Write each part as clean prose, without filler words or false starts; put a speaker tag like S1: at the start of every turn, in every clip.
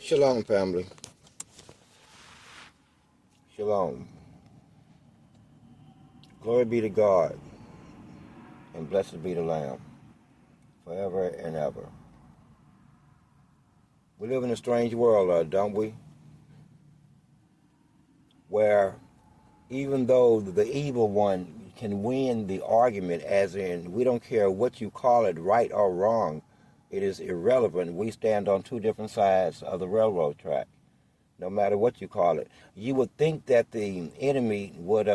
S1: Shalom, family. Shalom. Glory be to God, and blessed be the Lamb, forever and ever. We live in a strange world, don't we? Where even though the evil one can win the argument, as in, we don't care what you call it, right or wrong, it is irrelevant. We stand on two different sides of the railroad track, no matter what you call it. You would think that the enemy would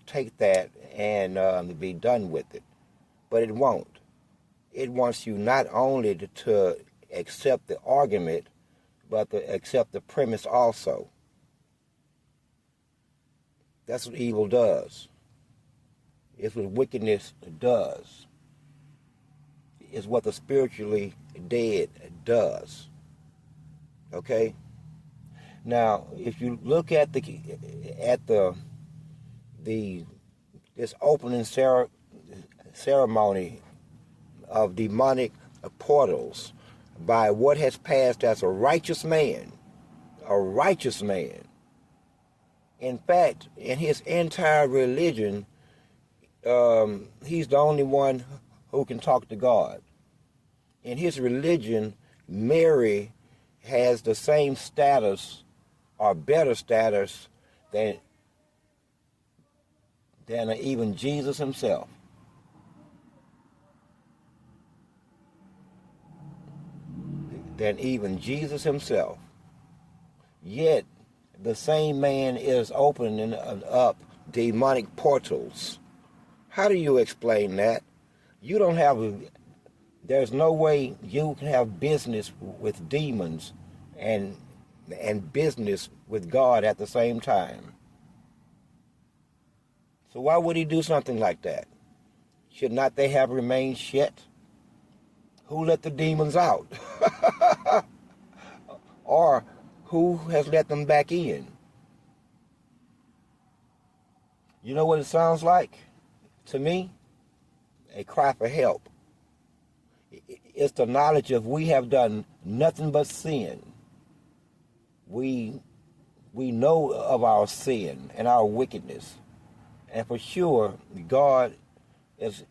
S1: take that and be done with it, but it won't. It wants you not only to accept the argument, but to accept the premise also. That's what evil does. It's what wickedness does. It's what the spiritually dead does. Okay? Now, if you look at this opening ceremony of demonic portals by what has passed as a righteous man. In fact, in his entire religion, he's the only one who can talk to God. In his religion, Mary has the same status or better status than even Jesus himself. Yet, the same man is opening up demonic portals. How do you explain that? There's no way you can have business with demons and business with God at the same time. So why would he do something like that? Should not they have remained shut? Who let the demons out? Or who has let them back in? You know what it sounds like to me? A cry for help. It's the knowledge of we have done nothing but sin. We know of our sin and our wickedness. And for sure, God is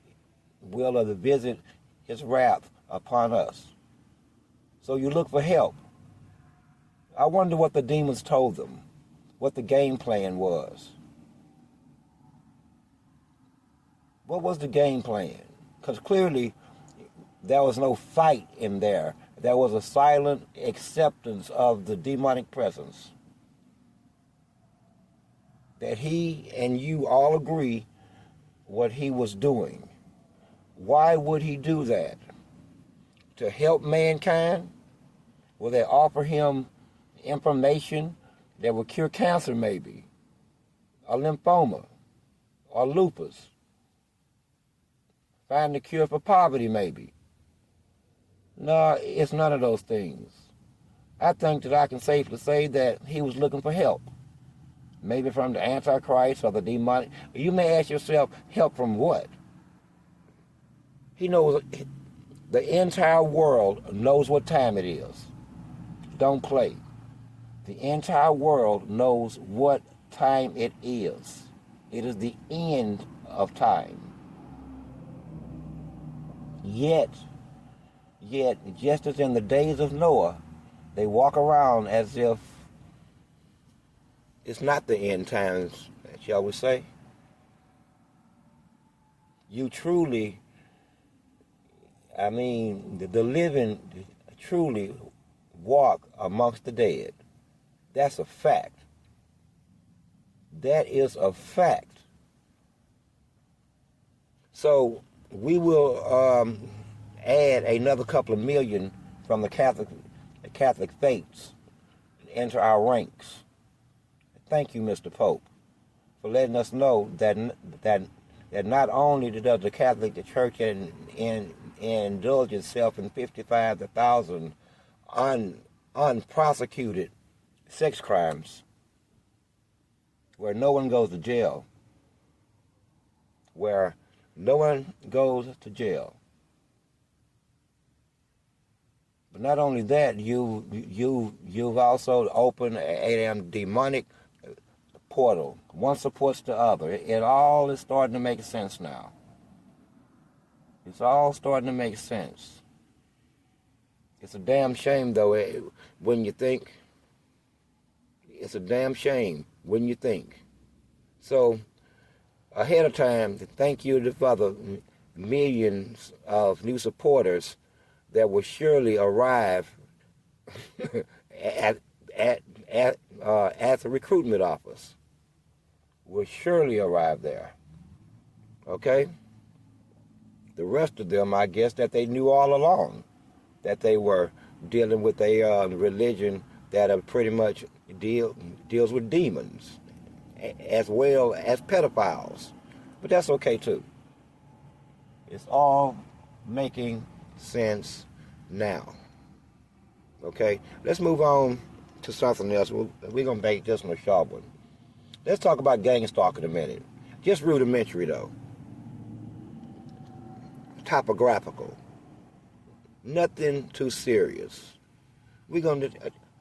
S1: willing to visit his wrath upon us. So you look for help. I wonder what the demons told them, what the game plan was. What was the game plan? Because clearly there was no fight in there. There was a silent acceptance of the demonic presence. That he and you all agree what he was doing. Why would he do that? To help mankind? Will they offer him information that will cure cancer maybe, or lymphoma, or lupus? Find the cure for poverty maybe? No, it's none of those things. I think that I can safely say that he was looking for help. Maybe from the Antichrist or the demonic. You may ask yourself, help from what? He knows, the entire world knows what time it is. Don't play. The entire world knows what time it is. It is the end of time. Yet, just as in the days of Noah, they walk around as if it's not the end times, shall we say. You truly, the living truly walk amongst the dead. That's a fact. That is a fact. So we will add another couple of million from the Catholic faiths into our ranks. Thank you, Mr. Pope, for letting us know that not only does the Catholic Church indulge itself in 55,000 unprosecuted sex crimes where no one goes to jail, But not only that, you've also opened a damn demonic portal. One supports the other. It all is starting to make sense now. It's all starting to make sense. It's a damn shame, though, when you think. It's a damn shame when you think. So, ahead of time, thank you for the millions of new supporters that will surely arrive at the recruitment office. Will surely arrive there. Okay? The rest of them, I guess, that they knew all along that they were dealing with a religion that pretty much deals with demons as well as pedophiles. But that's okay too. It's all making sense now. Okay? Let's move on to something else. We're going to make this one a sharp one. Let's talk about gang stalking a minute. Just rudimentary though. Topographical. Nothing too serious. We're going to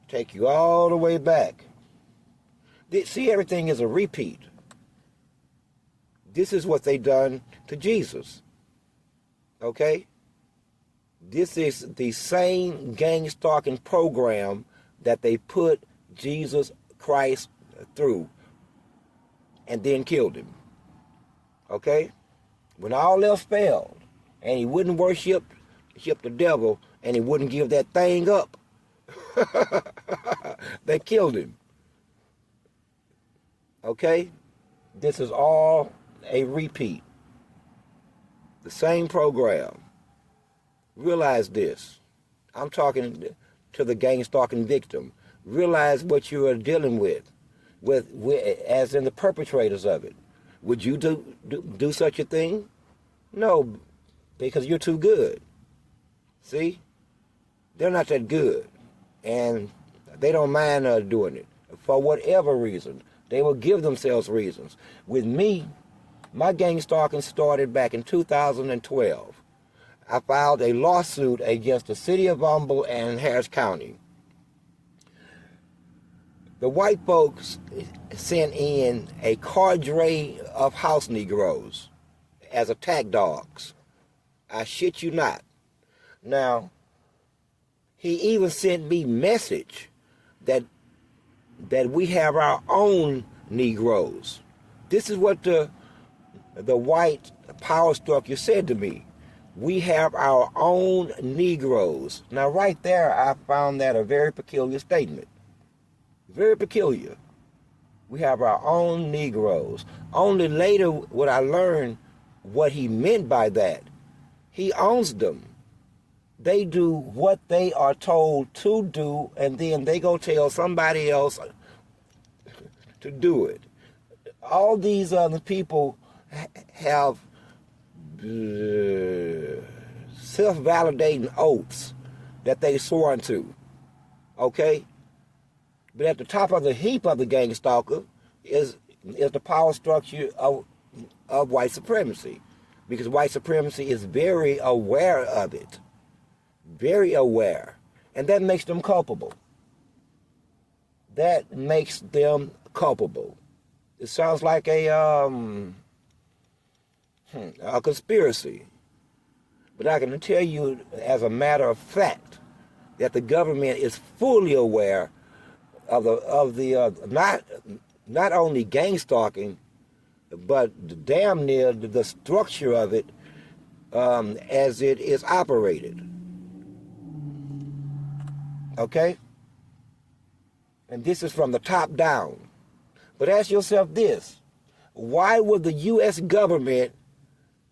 S1: take you all the way back. See, everything is a repeat. This is what they done to Jesus. Okay? This is the same gang stalking program that they put Jesus Christ through and then killed him. Okay? When all else failed, and he wouldn't worship the devil, and he wouldn't give that thing up, they killed him. Okay? This is all a repeat. The same program. Realize this. I'm talking to the gang stalking victim. Realize what you are dealing with as in the perpetrators of it. Would you do such a thing? No, because you're too good. See? They're not that good. And they don't mind doing it. For whatever reason. They will give themselves reasons. With me, my gang stalking started back in 2012. I filed a lawsuit against the city of Humble and Harris County. The white folks sent in a cadre of house Negroes as attack dogs. I shit you not. Now, he even sent me message that we have our own Negroes. This is what the white power structure said to me. We have our own Negroes. Now, right there, I found that a very peculiar statement. Very peculiar. We have our own Negroes. Only later would I learn what he meant by that. He owns them. They do what they are told to do, and then they go tell somebody else to do it. All these other people have self-validating oaths that they sworn to. Okay? But at the top of the heap of the gang stalker is the power structure of white supremacy. Because white supremacy is very aware of it. Very aware. And that makes them culpable. That makes them culpable. It sounds like a conspiracy. But I can tell you as a matter of fact that the government is fully aware of the not only gang stalking, but damn near the structure of it as it is operated. Okay? And this is from the top down. But ask yourself this. Why would the U.S. government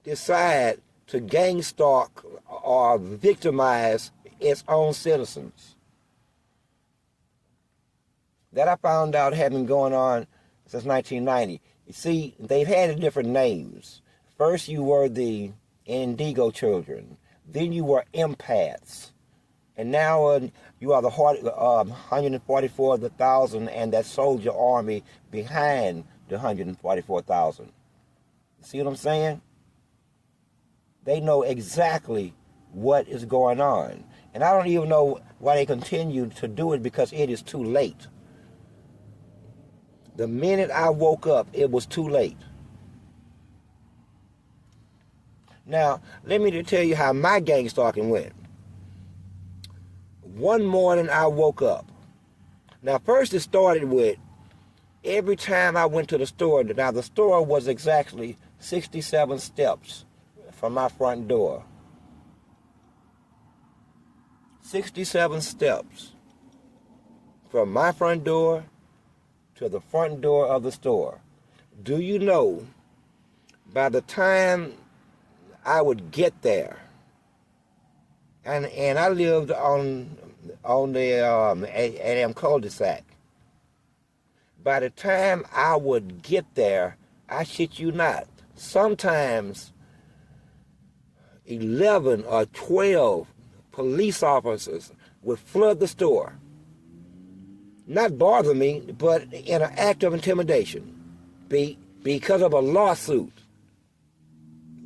S1: decide to gang stalk or victimize its own citizens? That I found out had been going on since 1990. You see, they've had different names. First you were the Indigo children. Then you were empaths. And now you are the 144,000 and that soldier army behind the 144,000. See what I'm saying? They know exactly what is going on. And I don't even know why they continue to do it, because it is too late. The minute I woke up, it was too late. Now, let me tell you how my gang stalking went. One morning I woke up. Now, first it started with every time I went to the store. Now, the store was exactly 67 steps from my front door. 67 steps from my front door to the front door of the store. Do you know, by the time I would get there, and I lived on the A.M. cul-de-sac. By the time I would get there, I shit you not, sometimes 11 or 12 police officers would flood the store. Not bother me, but in an act of intimidation. Because of a lawsuit.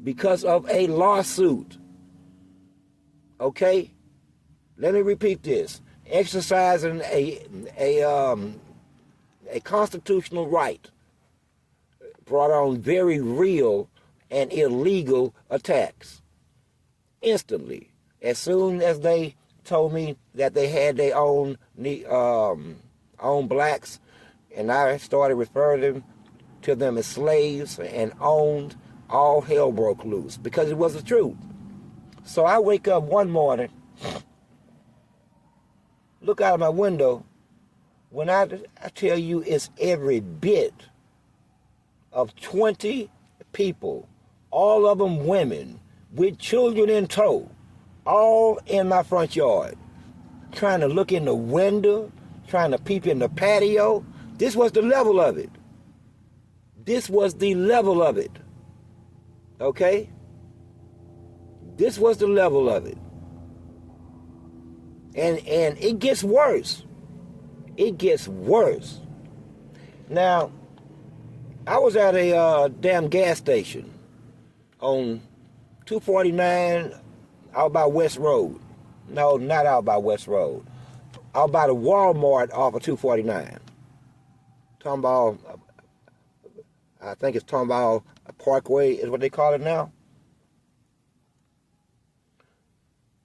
S1: Because of a lawsuit. Okay? Let me repeat this. Exercising a constitutional right brought on very real and illegal attacks. Instantly. As soon as they told me that they had their own blacks, and I started referring to them as slaves and owned, all hell broke loose, because it was the truth. So I wake up one morning, look out of my window, when I tell you it's every bit of 20 people, all of them women, with children in tow, all in my front yard, trying to look in the window, trying to peep in the patio. This was the level of it. This was the level of it. Okay? This was the level of it. And it gets worse. It gets worse. Now, I was at a damn gas station on 249 out by West Road. No, not out by West Road. Out by the Walmart off of 249. Tomball, I think it's Tomball Parkway is what they call it now.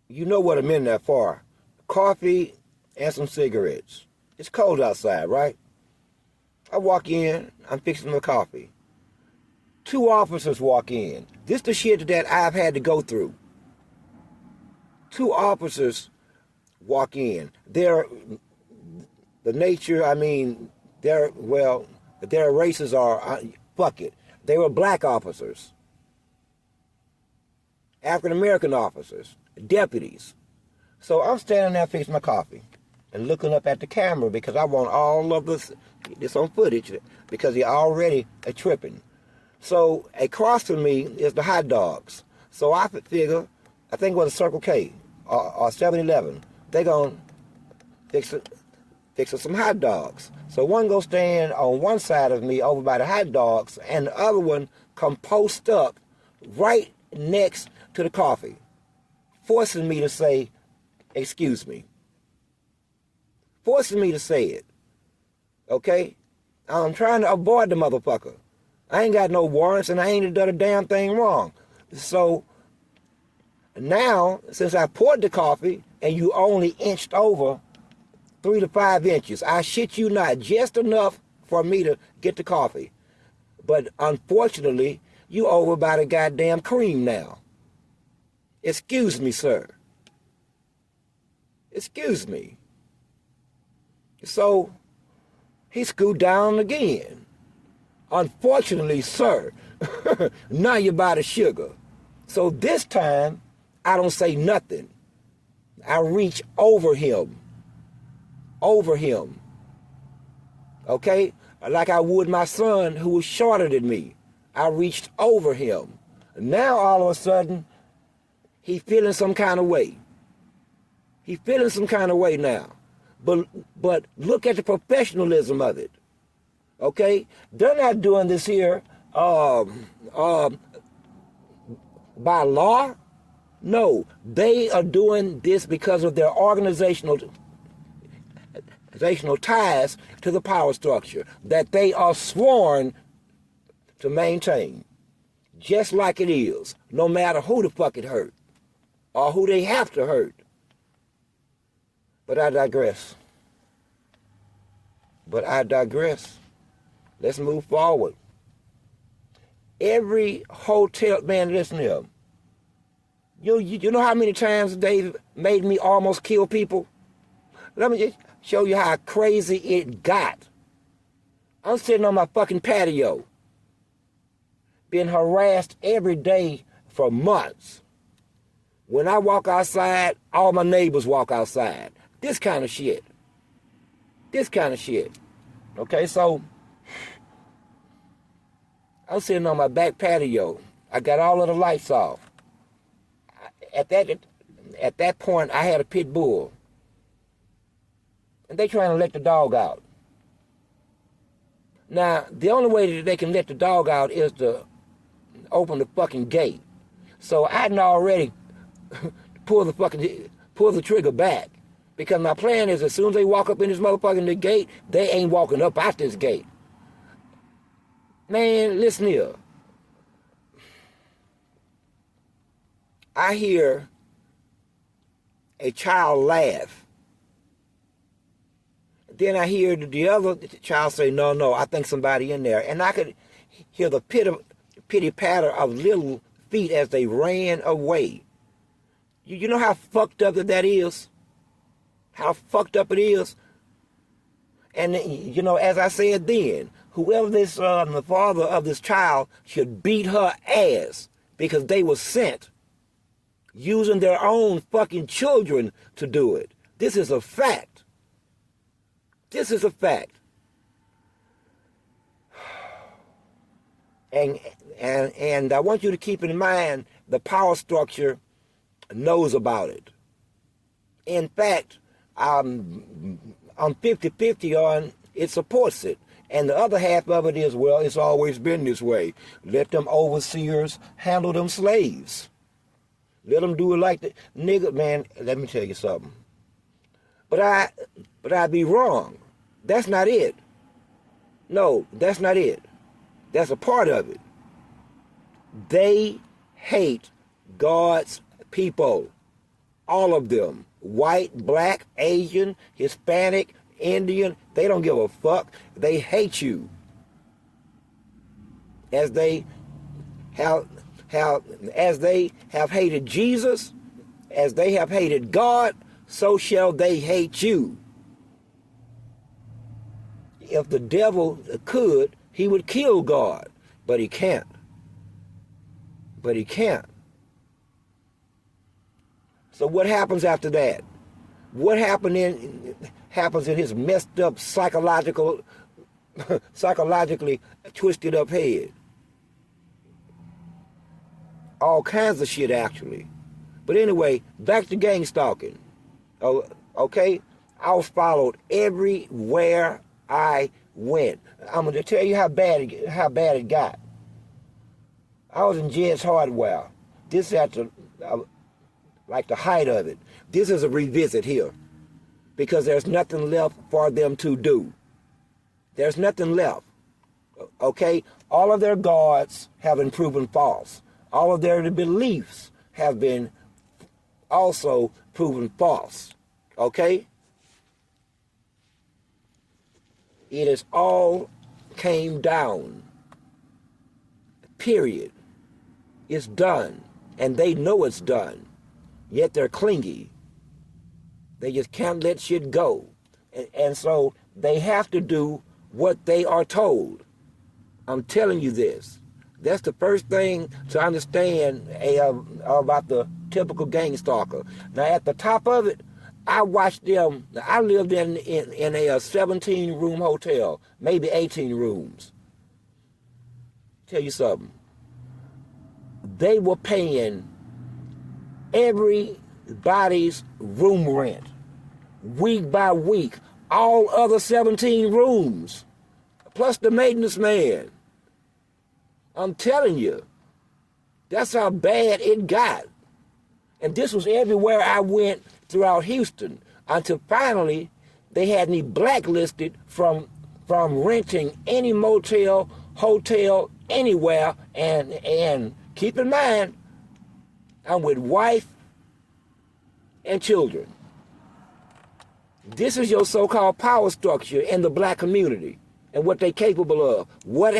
S1: You know what I'm in there for. Coffee and some cigarettes. It's cold outside, right? I walk in, I'm fixing my coffee. 2 officers walk in. This the shit that I've had to go through. 2 officers walk in. Their races are, fuck it. They were black officers. African-American officers. Deputies. So I'm standing there fixing my coffee and looking up at the camera because I want all of this on footage because you're already tripping. So across from me is the hot dogs. So I figure, I think it was a Circle K or 7-Eleven. They gonna fix us some hot dogs. So one go stand on one side of me over by the hot dogs, and the other one come post up right next to the coffee, forcing me to say, excuse me. Forcing me to say it. Okay? I'm trying to avoid the motherfucker. I ain't got no warrants and I ain't done a damn thing wrong. So now, since I poured the coffee and you only inched over 3 to 5 inches, I shit you not, just enough for me to get the coffee. But unfortunately, you over by the goddamn cream now. Excuse me, sir. Excuse me. So he scoot down again. Unfortunately, sir, now you're by the sugar. So this time, I don't say nothing. I reach over him. Over him. Okay? Like I would my son who was shorter than me. I reached over him. Now all of a sudden, he feeling some kind of way. He feeling some kind of way now. But look at the professionalism of it. Okay? They're not doing this here by law. No, they are doing this because of their organizational ties to the power structure that they are sworn to maintain. Just like it is, no matter who the fuck it hurt or who they have to hurt. But I digress. Let's move forward. Every hotel, man, listen here. You know how many times they've made me almost kill people? Let me just show you how crazy it got. I'm sitting on my fucking patio, being harassed every day for months. When I walk outside, all my neighbors walk outside. This kind of shit. Okay, so I'm sitting on my back patio. I got all of the lights off. At that point, I had a pit bull. And they trying to let the dog out. Now, the only way that they can let the dog out is to open the fucking gate. So I done already pull the trigger back. Because my plan is as soon as they walk up in this motherfucking gate, they ain't walking up out this gate. Man, listen here. I hear a child laugh. Then I hear the other child say, no, I think somebody in there. And I could hear the pitty patter of little feet as they ran away. You know how fucked up that is? How fucked up it is? And, you know, as I said then, whoever this the father of this child should beat her ass because they were sent using their own fucking children to do it. This is a fact. This is a fact. And I want you to keep in mind the power structure knows about it. In fact, I'm 50-50 on it supports it. And the other half of it is, well, it's always been this way. Let them overseers handle them slaves. Let them do it like the nigga, man, let me tell you something. But I'd be wrong. That's not it. No, that's not it. That's a part of it. They hate God's people. All of them. White, black, Asian, Hispanic, Indian, they don't give a fuck. They hate you. As they have hated Jesus, as they have hated God, so shall they hate you. If the devil could, he would kill God, but he can't. So what happens after that? What happens in his messed up psychologically twisted up head? All kinds of shit, actually. But anyway, back to gang stalking. Oh, okay? I was followed everywhere I went. I'm going to tell you how bad it got. I was in Jed's Hardware. This at the like the height of it. This is a revisit here because there's nothing left for them to do. There's nothing left. Okay? All of their gods have been proven false. All of their beliefs have been also proven false. Okay? It is all came down. Period. It's done. And they know it's done. Yet they're clingy. They just can't let shit go. And so they have to do what they are told. I'm telling you this. That's the first thing to understand about the typical gang stalker. Now at the top of it, I watched them. I lived in a 17-room hotel, maybe 18 rooms. Tell you something. They were paying everybody's room rent, week by week, all other 17 rooms, plus the maintenance man. I'm telling you, that's how bad it got. And this was everywhere I went throughout Houston, until finally they had me blacklisted from renting any motel, hotel, anywhere. And keep in mind, I'm with wife and children. This is your so-called power structure in the black community and what they're capable of. What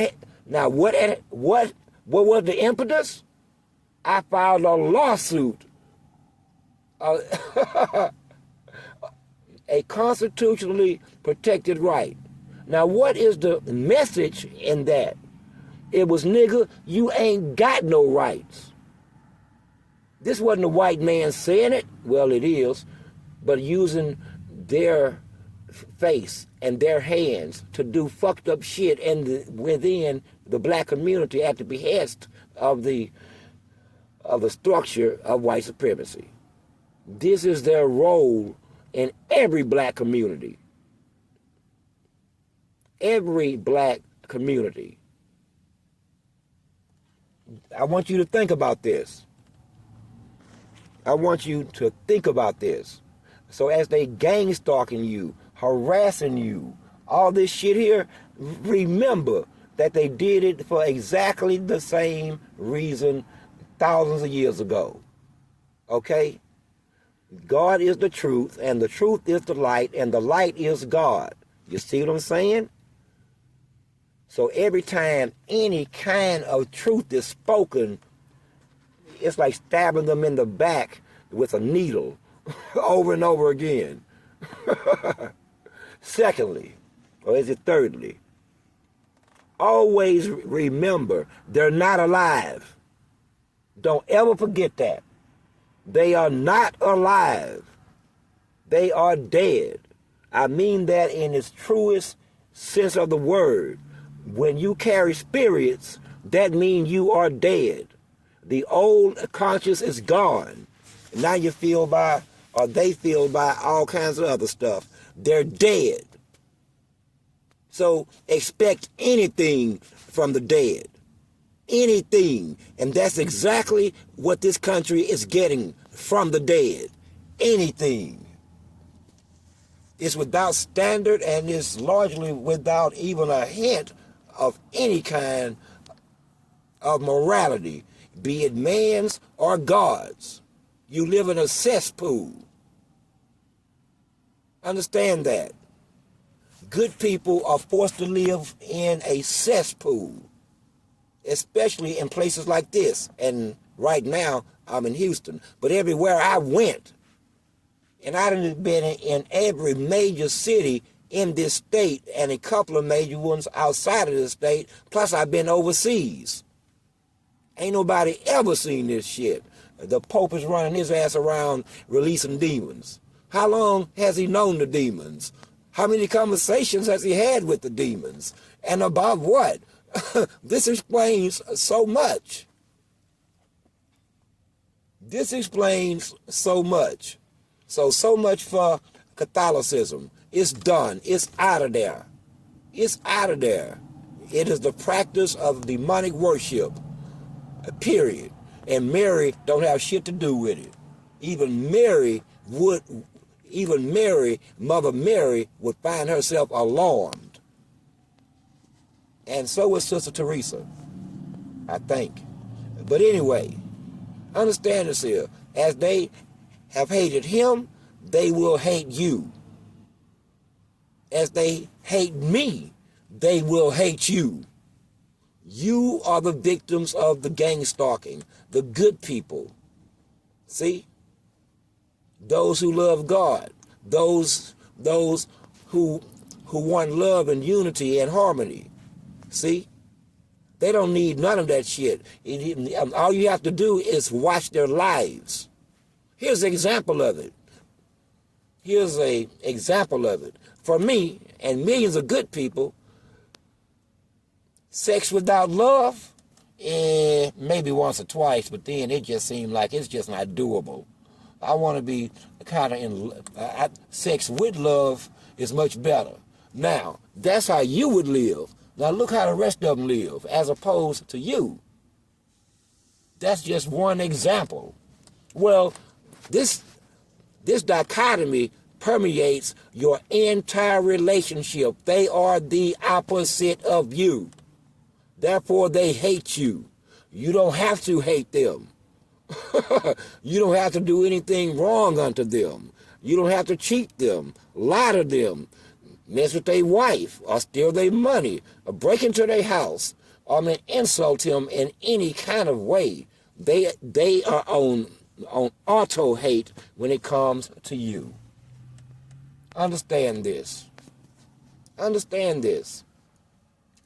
S1: was the impetus? I filed a lawsuit, a constitutionally protected right. Now, what is the message in that? It was, nigga, you ain't got no rights. This wasn't a white man saying it. Well, it is, but using their face and their hands to do fucked up shit within the black community at the behest of the structure of white supremacy. This is their role in every black community. Every black community. I want you to think about this. I want you to think about this. So as they gang stalking you, harassing you, all this shit here, remember that they did it for exactly the same reason thousands of years ago. Okay? God is the truth, and the truth is the light, and the light is God. You see what I'm saying? So every time any kind of truth is spoken, it's like stabbing them in the back with a needle over and over again. Secondly, or is it thirdly? Always remember, they're not alive. Don't ever forget that. They are not alive. They are dead. I mean that in its truest sense of the word. When you carry spirits, that means you are dead. The old conscious is gone. Now you feel by, or they feel by, all kinds of other stuff. They're dead. So expect anything from the dead. Anything. And that's exactly what this country is getting from the dead. Anything. It's without standard, and it's largely without even a hint of any kind of morality, be it man's or God's. You live in a cesspool. Understand that. Good people are forced to live in a cesspool, especially in places like this. And right now, I'm in Houston. But everywhere I went, and I've been in every major city in this state and a couple of major ones outside of the state, plus I've been overseas. Ain't nobody ever seen this shit. The Pope is running his ass around releasing demons. How long has he known the demons? How many conversations has he had with the demons? And about what? This explains so much. This explains so much. So much for Catholicism. It's done. It's out of there. It's out of there. It is the practice of demonic worship. Period. And Mary don't have shit to do with it. Even Mary, Mother Mary, would find herself alarmed. And so was Sister Teresa, I think. But anyway, understand this here. As they have hated him, they will hate you. As they hate me, they will hate you. You are the victims of the gang stalking, the good people. See? Those who love God, those who want love and unity and harmony. See? They don't need none of that shit. All you have to do is watch their lives. Here's an example of it. Here's an example of it. For me and millions of good people, sex without love, maybe once or twice, but then it just seemed like it's just not doable. I want to be kind of in sex with love is much better. Now, that's how you would live. Now look how the rest of them live, as opposed to you. That's just one example. Well, This dichotomy permeates your entire relationship. They are the opposite of you. Therefore, they hate you. You don't have to hate them. You don't have to do anything wrong unto them. You don't have to cheat them, lie to them, mess with their wife, or steal their money, or break into their house, or insult him in any kind of way. They are on auto hate when it comes to you. Understand this. Understand this.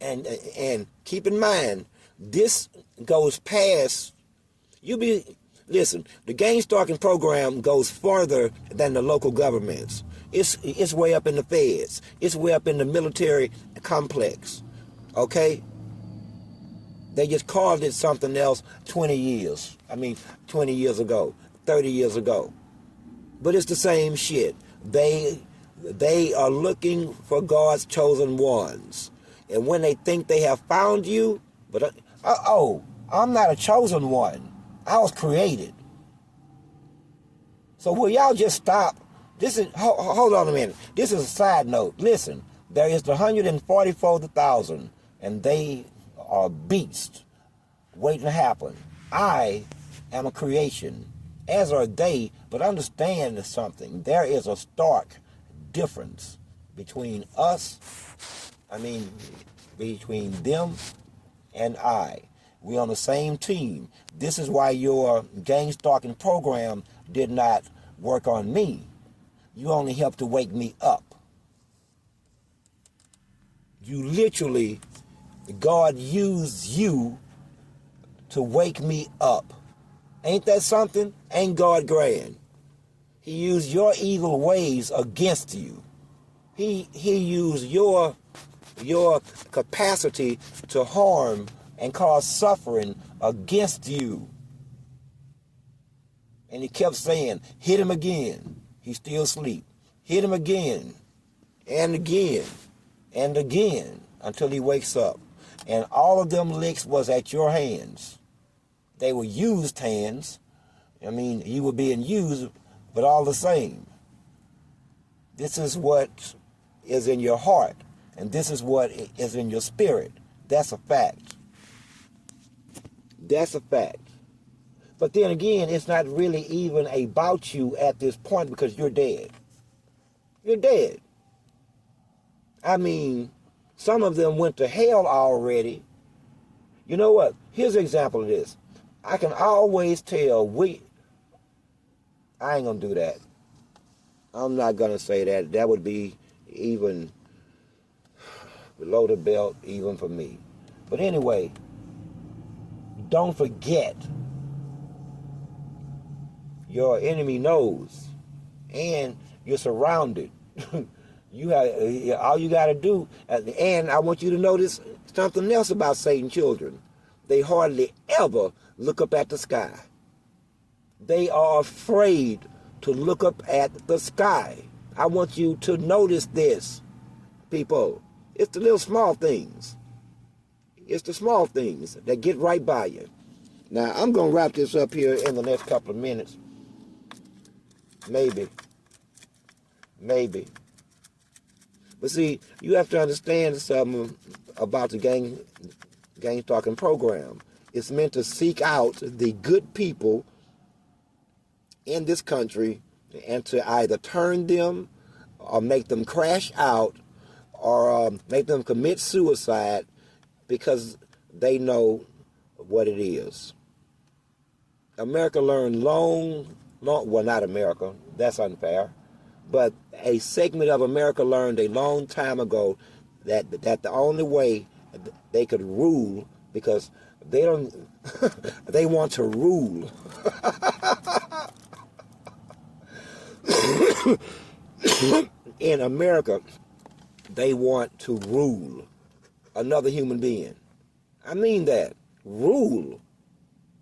S1: And keep in mind, this goes past, listen, the gang stalking program goes further than the local governments. It's way up in the feds. It's way up in the military complex. Okay? They just called it something else 20 years ago, 30 years ago. But it's the same shit. They are looking for God's chosen ones. And when they think they have found you, but I'm not a chosen one. I was created. So will y'all just stop? Hold on a minute. This is a side note. Listen, there is the 144,000, and they are beasts waiting to happen. I am a creation, as are they, but understand something. There is a stark difference between between them and I. We're on the same team. This is why your gang stalking program did not work on me. You only helped to wake me up. You literally, God used you to wake me up. Ain't that something? Ain't God grand? He used your evil ways against you. He used your capacity to harm and cause suffering against you. And he kept saying, hit him again. He's still asleep. Hit him again and again and again until he wakes up. And all of them licks was at your hands. They were used hands. You were being used, but all the same. This is what is in your heart, and this is what is in your spirit. That's a fact. That's a fact. But then again, it's not really even about you at this point because you're dead. You're dead. Some of them went to hell already. You know what? Here's an example of this. I can always tell I ain't going to do that. I'm not going to say that. That would be even below the belt, even for me. But anyway, don't forget, your enemy knows, and you're surrounded. All you got to do, and I want you to notice something else about Satan's children. They hardly ever look up at the sky. They are afraid to look up at the sky. I want you to notice this, people. It's the little small things. It's the small things that get right by you. Now, I'm going to wrap this up here in the next couple of minutes. Maybe. But see, you have to understand something about the gang stalking program. It's meant to seek out the good people in this country and to either turn them or make them crash out or make them commit suicide because they know what it is. America learned well, not America, that's unfair, but a segment of America learned a long time ago that the only way they could rule, because they don't, they want to rule. In America, they want to rule another human being. I mean that. Rule.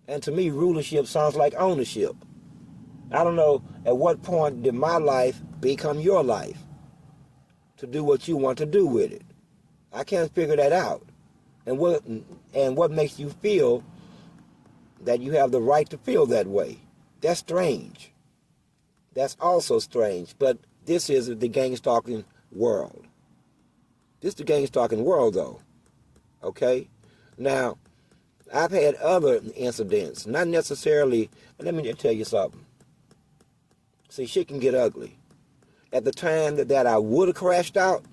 S1: And to me, rulership sounds like ownership. I don't know at what point did my life become your life to do what you want to do with it. I can't figure that out. And what makes you feel that you have the right to feel that way? That's strange. That's also strange. But this is the gang stalking world. This is the gang stalking world, though. Okay? Now, I've had other incidents, not necessarily, let me just tell you something. See, shit can get ugly. At the time that I would have crashed out,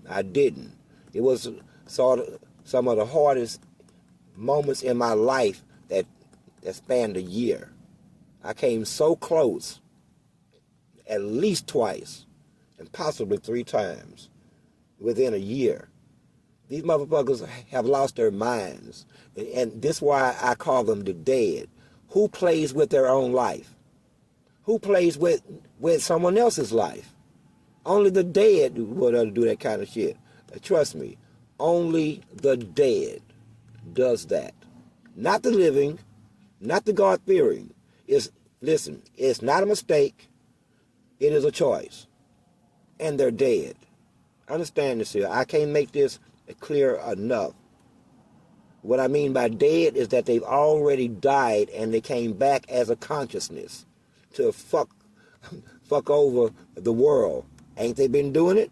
S1: I didn't. It was sort of some of the hardest moments in my life that spanned a year. I came so close, at least twice, and possibly 3 times within a year. These motherfuckers have lost their minds. And this is why I call them the dead. Who plays with their own life? Who plays with someone else's life? Only the dead would do that kind of shit. Trust me, only the dead does that. Not the living, not the God-fearing. Listen, it's not a mistake. It is a choice. And they're dead. Understand this here. I can't make this clear enough. What I mean by dead is that they've already died and they came back as a consciousness to fuck over the world. Ain't they been doing it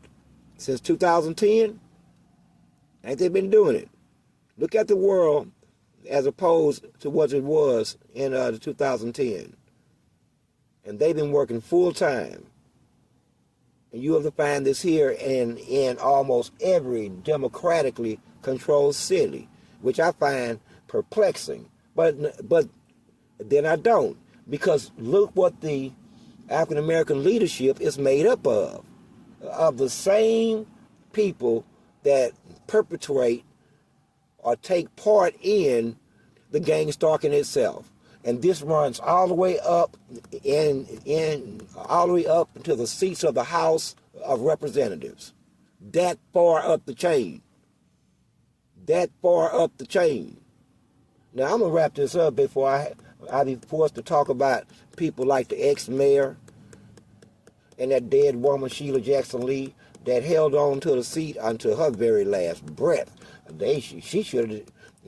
S1: since 2010? Ain't they been doing it? Look at the world as opposed to what it was in 2010. And they've been working full time. And you have to find this here in almost every democratically controlled city, which I find perplexing. But then I don't, because look what the African American leadership is made up of the same people that perpetrate or take part in the gang stalking itself. And this runs all the way up all the way up to the seats of the House of Representatives. That far up the chain. That far up the chain. Now I'm gonna wrap this up before I be forced to talk about people like the ex-mayor and that dead woman Sheila Jackson Lee that held on to the seat until her very last breath. She should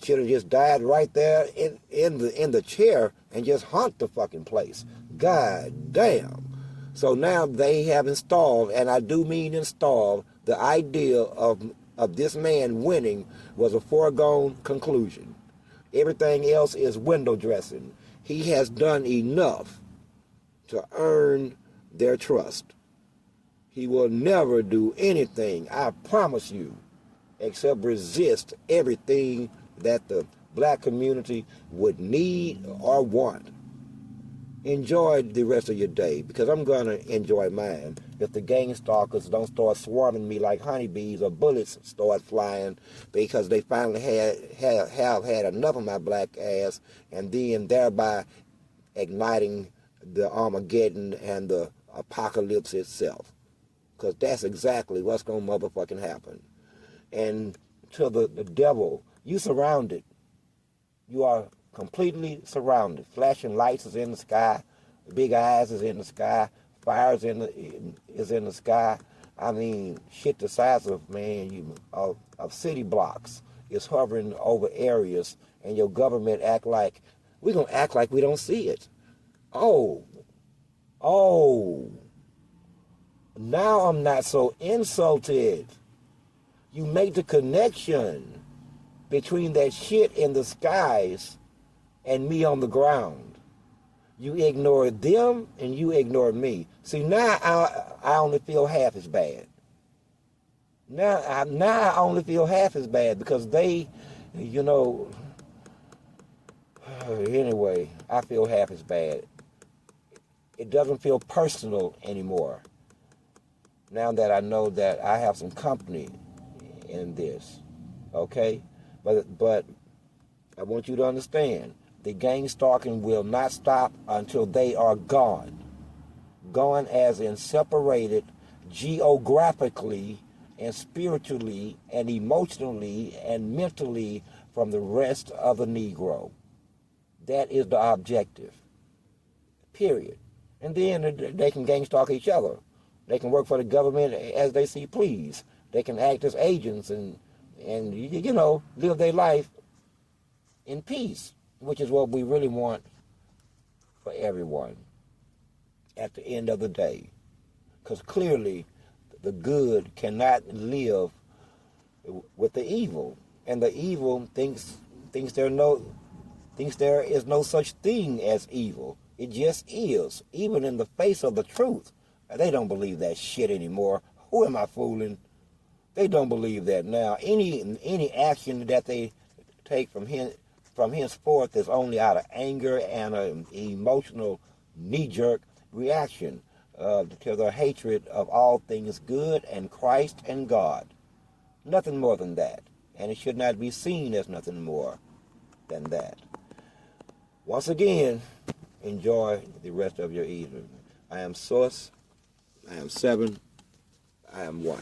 S1: have just died right there in the chair and just haunt the fucking place. God damn. So now they have installed, and I do mean installed, the idea of this man winning was a foregone conclusion. Everything else is window dressing. He has done enough to earn their trust. He will never do anything, I promise you, except resist everything that the black community would need or want. Enjoy the rest of your day, because I'm going to enjoy mine. If the gang stalkers don't start swarming me like honeybees or bullets start flying because they finally have had enough of my black ass, and then thereby igniting the Armageddon and the apocalypse itself. Because that's exactly what's going to motherfucking happen. And to the devil, you surrounded. You are completely surrounded. Flashing lights is in the sky. Big eyes is in the sky. Fire is in the sky. I mean, shit the size of, of city blocks is hovering over areas, and your government we're going to act like we don't see it. Oh, now I'm not so insulted. You make the connection between that shit in the skies and me on the ground. You ignore them and you ignore me. See, now I only feel half as bad. Now I only feel half as bad because they, anyway, I feel half as bad. It doesn't feel personal anymore. Now that I know that I have some company in this, okay? But I want you to understand, the gang stalking will not stop until they are gone. Gone as in separated geographically and spiritually and emotionally and mentally from the rest of the Negro. That is the objective. Period. And then they can gang stalk each other. They can work for the government as they see please. They can act as agents and live their life in peace, which is what we really want for everyone. at the end of the day. Because clearly the good cannot live with the evil. And the evil thinks there is no such thing as evil. It just is, even in the face of the truth. They don't believe that shit anymore. Who am I fooling? They don't believe that now. Any action that they take from henceforth is only out of anger and an emotional knee-jerk reaction to the hatred of all things good and Christ and God. Nothing more than that. And it should not be seen as nothing more than that. Once again, enjoy the rest of your evening. I am Source. I am 7. I am 1.